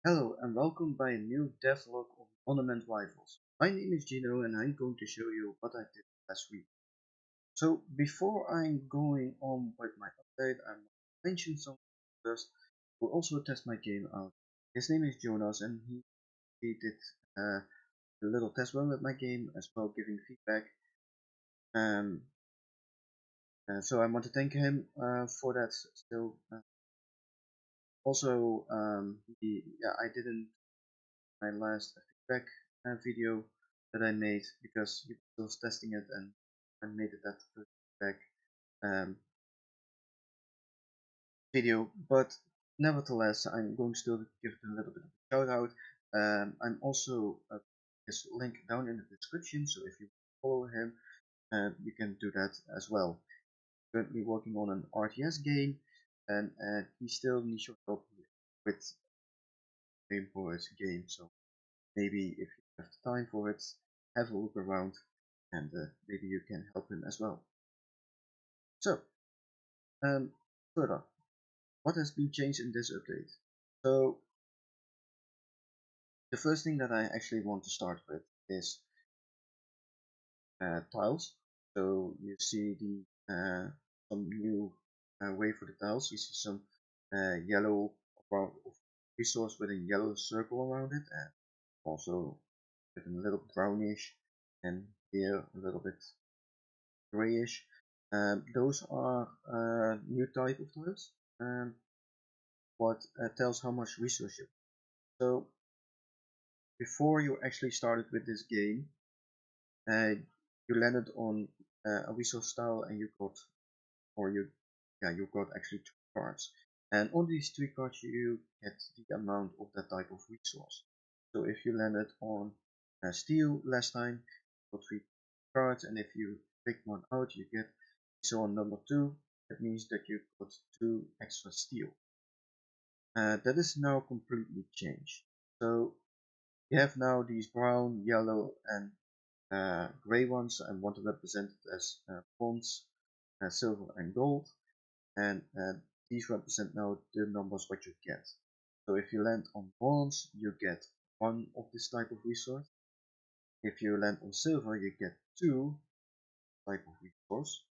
Hello and welcome by a new devlog of Monument Rivals. My name is Gino and I'm going to show you what I did last week. So before I'm going on with my update, I must mention something first. Will also test my game out. His name is Jonas and he did a little test run with my game as well, giving feedback. Um, so I want to thank him for that still. Also, I didn't my last feedback video that I made because he was testing it and I made it that feedback um, video. But nevertheless, I'm going still to give it a little bit of a shout out. I'm also his link down in the description, so if you follow him, you can do that as well. Currently working on an RTS game, and he still needs your help with game for his game. So maybe if you have time for it, have a look around and maybe you can help him as well. So, um, further, what has been changed in this update? So, the first thing that I actually want to start with is tiles. So you see the some new way for the tiles. You see some yellow resource with a yellow circle around it, and also with a little brownish, and here a little bit grayish. Those are new type of tiles. What tells how much resource you have. So before you actually started with this game, uh, you landed on a resource tile and you got, or you got actually 2 cards. And on these 3 cards you get the amount of that type of resource. So if you landed on steel last time, you got 3 cards, and if you pick one out, you get, so on number 2, that means that you got 2 extra steel. That is now completely changed. So you have now these brown, yellow, and gray ones. I want to represent it as bronze, silver, and gold. And these represent now the numbers what you get. So if you land on bronze, you get 1 of this type of resource. If you land on silver, you get 2 type of resource.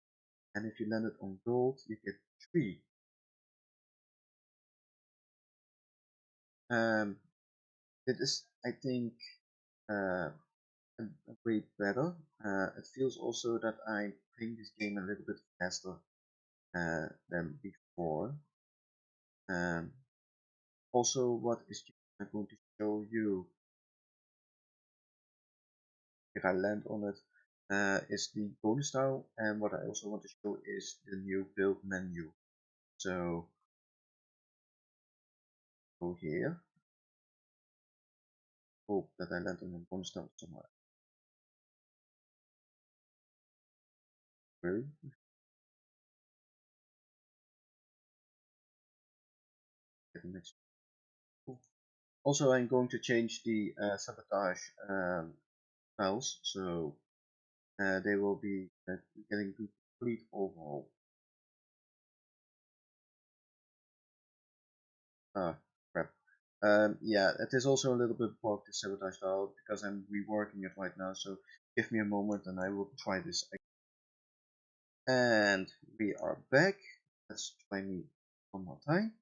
And if you landed on gold, you get 3. Um, it is, I think, uh, way better. It feels also that I'm playing this game a little bit faster than before. Um, Also, what is I'm going to show you if I land on it is the bonus tile, and what I also want to show is the new build menu. So go here. Hope that I land on the bonus tile somewhere. Really? Get the next. Cool. Also, I'm going to change the sabotage tiles, so they will be getting complete overhaul. Ah, crap. Yeah, it is also a little bit bugged, the sabotage tile, because I'm reworking it right now, so give me a moment and I will try this again. And we are back. Let's try me one more time.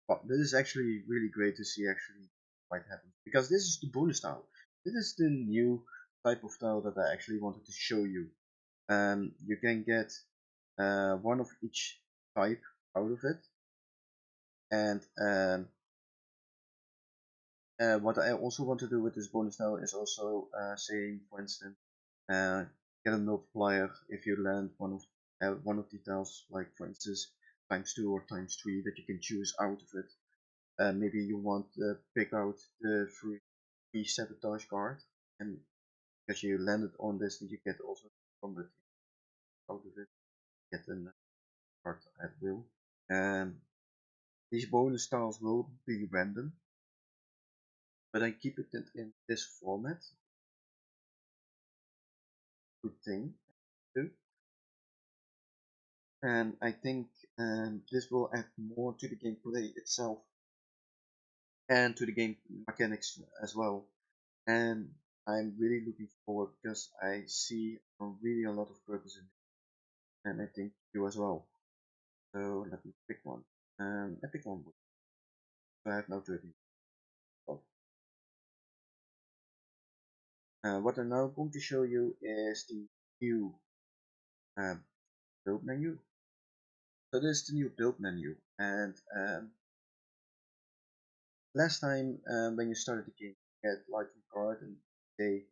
Well, this is actually really great to see actually what happens, because this is the bonus tile. This is the new type of tile that I actually wanted to show you. You can get 1 of each type out of it, and what I also want to do with this bonus tile is also saying, for instance, uh, get a multiplier if you land one of the tiles, like for instance ×2 or ×3, that you can choose out of it. Maybe you want to pick out the free sabotage card, and because you landed on this, you get also from the out of it get a card at will. And these bonus tiles will be random, but I keep it in this format. Good thing too. And I think and this will add more to the gameplay itself and to the game mechanics as well. And I'm really looking forward because I see really a lot of purpose in it, and I think you as well. So let me pick one. I pick one. So I have now 30. Oh. What I'm now going to show you is the new uh, build menu. So this is the new build menu, and last time when you started the game, you get like a card and say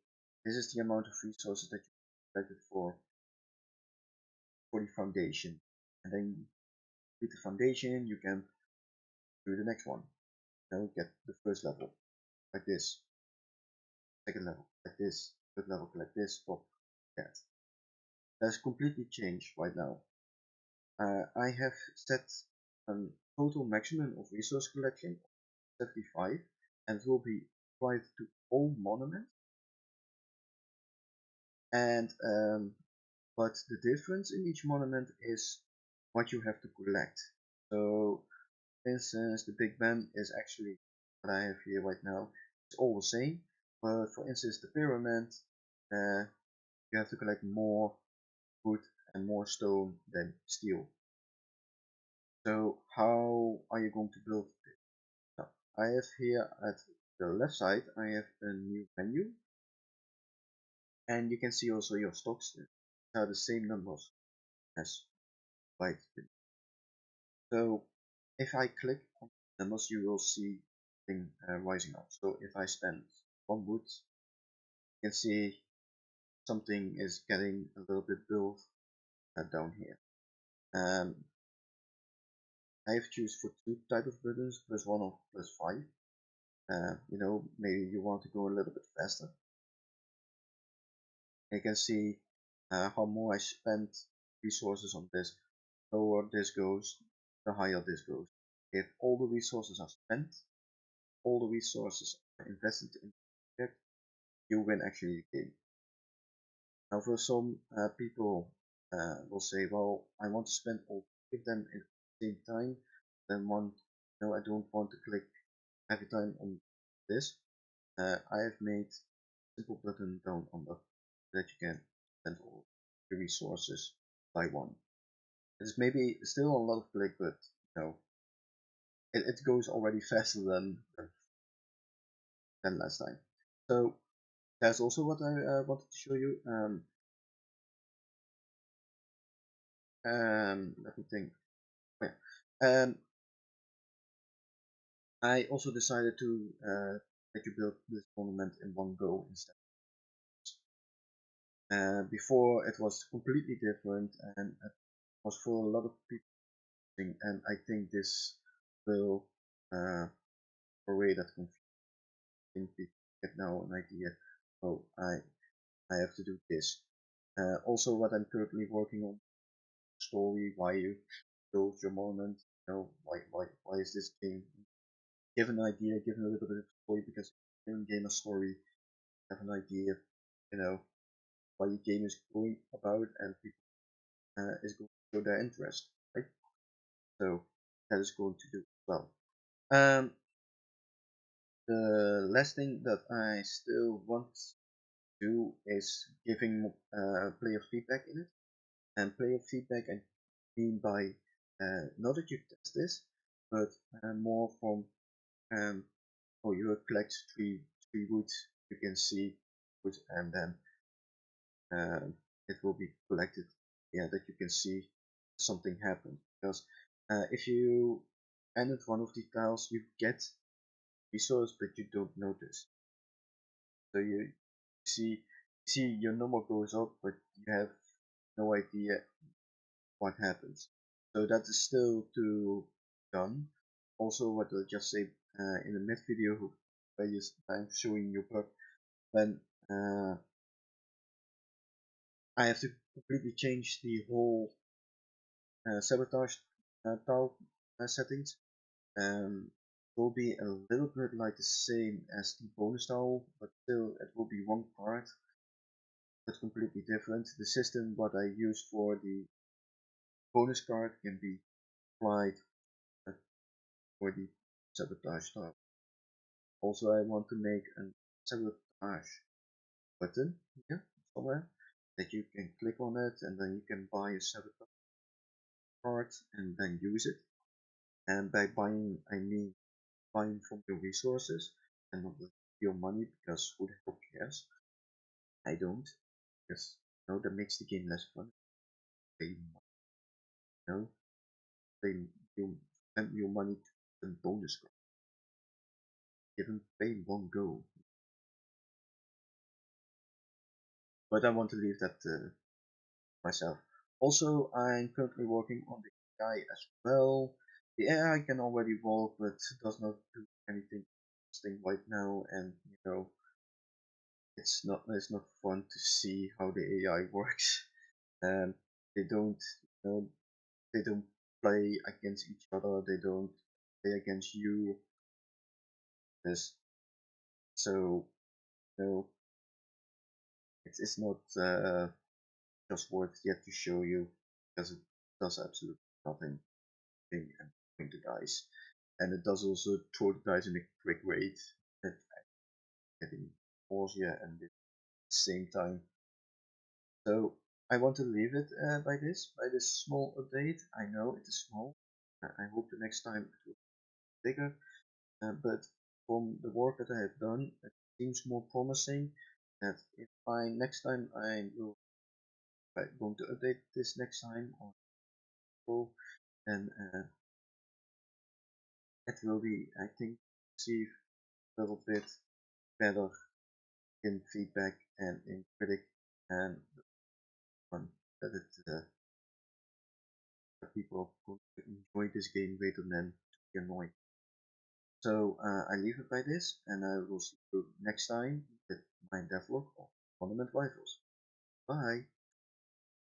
this is the amount of resources that you collected for the foundation, and then with the foundation you can do the next one. Now get the first level like this, second level like this, third level like this, fourth like that. That's completely changed right now. I have set a total maximum of resource collection of 75, and it will be applied to all monuments. And but the difference in each monument is what you have to collect. So, for instance, the Big Ben is actually what I have here right now. It's all the same, but for instance, the pyramid, uh, you have to collect more wood and more stone than steel. So, how are you going to build it? Now, I have here at the left side, I have a new menu, and you can see also your stocks. These are the same numbers as right. So if I click on numbers, you will see thing rising up. So if I spend 1 wood, you can see something is getting a little bit built down here. I have choose for 2 type of buttons, +1 or +5. Maybe you want to go a little bit faster. You can see how more I spent resources on this. The lower this goes, the higher this goes. If all the resources are spent, all the resources are invested in the project, you win actually the game. Now for some people will say, well, I want to spend all 3 of them at the same time, then no, I don't want to click every time on this. I have made a simple button down under that you can spend all the resources by one. It's maybe still a lot of click, but it goes already faster than last time. So that's also what I wanted to show you. Let me think. Oh, yeah. I also decided to let you build this monument in one go instead. Before it was completely different, and it was for a lot of people, and I think this will way that confusing people get now an idea. Oh, I have to do this. Also, what I'm currently working on, story, why you build your monument, why is this game? Give an idea, give a little bit of story, because in game a story, have an idea, you know, what your game is going about, and people is going to show their interest, right? So that is going to do well. Um, the last thing that I still want to do is giving player feedback in it, and player feedback I mean by not that you test this, but more from oh, you collect three woods, you can see wood, and then it will be collected, yeah, that you can see something happen. Because if you ended one of the tiles, you get resource, but you don't notice. So you see your number goes up, but you have no idea what happens. So that is still to done. Also, what I just said in the mid video, where I'm showing you bug, when I have to completely change the whole sabotage tile settings. Will be a little bit like the same as the bonus tile, but still it will be one card, but completely different. The system what I use for the bonus card can be applied uh, for the sabotage task. Also, I want to make a sabotage button here somewhere that you can click on it and then you can buy a sabotage card and then use it. And by buying, I mean buying from your resources and not with your money, because who the hell cares? I don't, because that makes the game less fun. Pay money, pay you spend your money to a bonus card. You don't pay one go. But I want to leave that myself. Also, I'm currently working on the AI as well. The AI can already walk, but does not do anything interesting right now, and it's not fun to see how the AI works. And they don't, you know, they don't play against each other. They don't play against you. This so it's not just worth yet to show you, because it does absolutely nothing and bring the dice. And it does also throw the dice in a quick rate that getting nausea and at the same time. So I want to leave it by this small update. I know it is small. I hope the next time it will be bigger. But from the work that I have done, it seems more promising. That if I next time I will going to update this next time on Pro, then it will be, I think, receive a little bit better in feedback and in critic, and fun that that people are going to enjoy this game rather than to be annoyed. So I leave it by this, and I will see you next time with my devlog of Tournament Rivals. Bye.